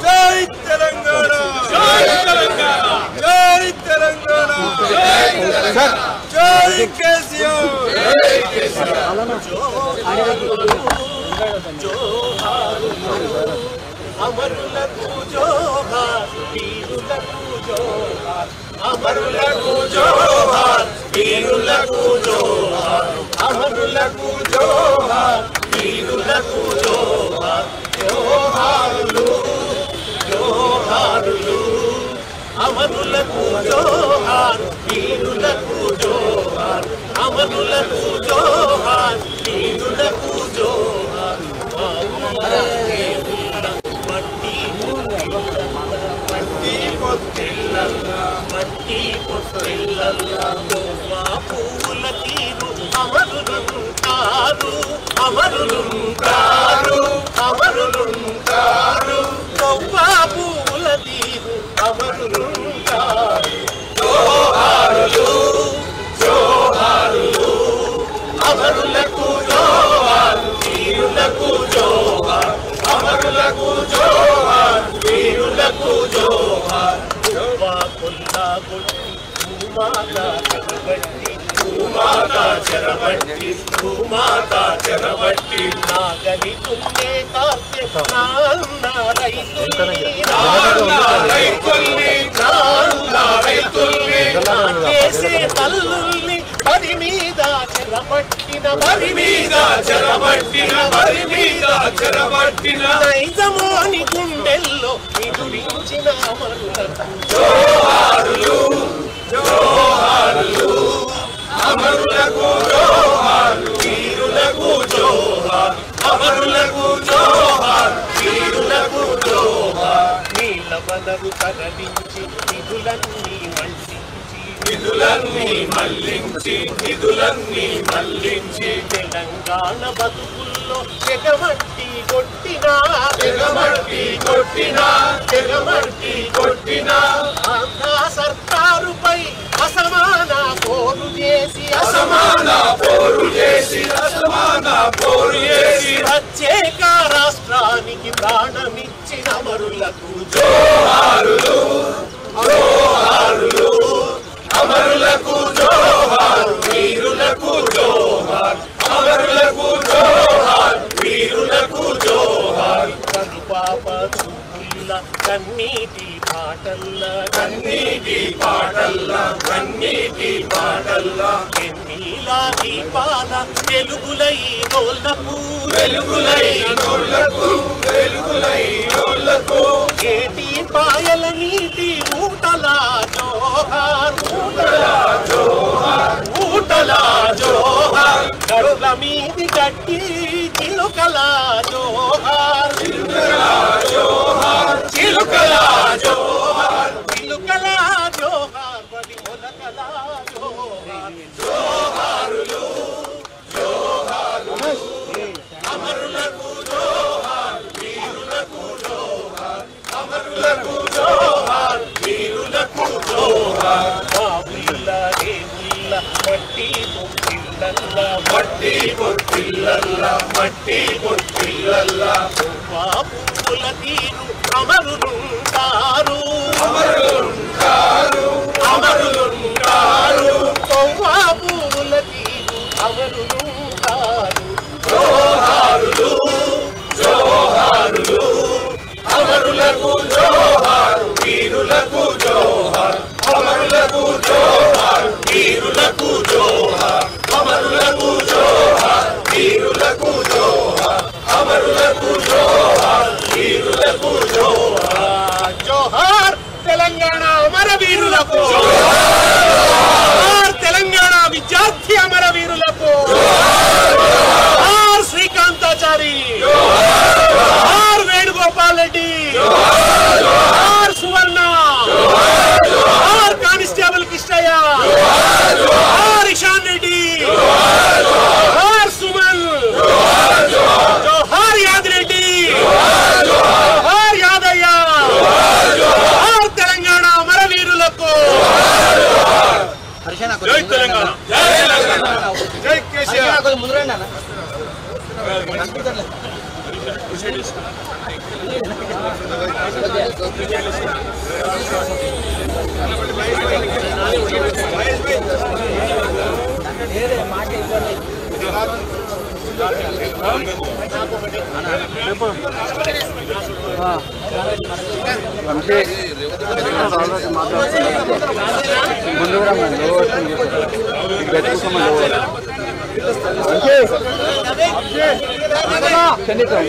జై తెలంగాణ, జై తెలంగాణ, జై తెలంగాణ, జై కేసీఆర్, జై కేసీఆర్. అమరులకు జోహార్, వీరులకు జోహార్, అమరులకు జోహార్, వీరులకు జోహార్, అమరులకు జోహార్, వీరులకు జోహార్. జోహారులు జోహారులు, అమరులకు జోహార్, వీరులకు జోహార్, అమరులకు జోహార్, వీరులకు జోహార్. పూల తీరు అమరులుంటారు, అమరులుంటారు, అమరులుంటారు. పూల తీరు అమరులుంటారు. జోహారులు జోహారులు, అమరులకు జోహార్, వీరులకు జోహార్, అమరులకు జోహార్, వీరులకు జోహార్. భూమాతా చెరబట్టి, భూమాతా చెరబట్టి, భూమాతా చెరబట్టి. నాగలి తుండే కార్తె నాన్న రైతుల్ని, నాన్న రైతుల్ని, నాన్న రైతుల్ని. చేసే తల్లుల్ని బరి మీద చెరబట్టిన, బరి మీద చెరబట్టిన, బరి మీద చెరబట్టిన. నైజమోని గుండెల్లో నిదురించిన అమరులకు జోహారులు జోహారులు, అమరులకు జోహార్, వీరులకు జోహార్, అమరులకు జోహార్, వీరులకు జోహార్. నీలవనరు తరలించి నిధులన్నీ మళ్ళించి, నిధులన్నీ మళ్ళించి, నిధులన్నీ మళ్ళించి. తెలంగాణ బతుకుల్లో తెగమట్టి కొట్టినా, తెగమట్టి కొట్టినా, తెగమట్టి కొట్టినా. ఆంధ్ర సర్కారుపై అసమాన పోరు చేసి, అసమాన పోరు చేసి, అసమాన పోరు చేసి. ప్రత్యేక రాష్ట్రానికి ప్రాణమిచ్చిన అమరులకు జోహారులు జోహారులు, అమరులకు జోహార్, వీరులకు జోహార్, అమరులకు జోహార్, వీరులకు జోహార్. కనుపాప చూపుల్ల కన్నీటి పాటల్ల, కన్నీటి పాటల్ల, కన్నీటి పాటల్ల. ఎన్నీలా దీపాల వెలుగులై నోళ్లకు, వెలుగులై నోళ్లకు, వెలుగులై నోళ్లకు. ఏటి పాయల నీటి ఊటల జోహార్, ఊటల జోహార్, ఊటల జోహార్. గడుల మీది గట్టి చిలుకల జోహార్, చిలుకల జోహార్, చిలుకల జోహార్, చిలుకల జోహార్, బలి మొలకల జోహార్. జోహారులు జోహారులు, అమరులకు జోహార్, వీరులకు జోహార్, అమరులకు జోహార్, వీరులకు జోహార్. బాబుల్ల దేవుళ్ళ మట్టి పొత్తిళ్ళల్ల, మట్టి పొత్తిళ్ళల్ల, మట్టి పొత్తిళ్ళల్ల. పూల తీరు అమరులుంటారు, అమరులుంటారు, అమరులుంటారు. పూల తీరు అమరులుంటారు. జోహారులు జోహారులు, అమరులకు జోహార్, వీరులకు జోహార్, అమరులకు జోహార్, వీరులకు జోహార్, అమరులకు జోహార్, వీరులకు జోహార్, అమరులకు జోహార్, వీరులకు జోహార్. జోహార్ తెలంగాణ అమరవీరులకు, జోహార్ తెలంగాణ విద్యార్థి అమరవీరులకు, జోహార్ శ్రీకాంతాచారి, జోహార్ వేణుగోపాల్ రెడ్డి, జోహార్ సువర్ణ, జోహార్ కానిస్టేబుల్ కిష్టయ్య, జోహార్ ఇషాన్ రెడ్డి, జోహార్ సుమన్, జోహార్ యాదిరెడ్డి, జోహార్ యాదయ్య, జోహార్ తెలంగాణ అమరవీరులకు. జై తెలంగాణ, జై తెలంగాణ, జై కేసీఆర్. ముందుగా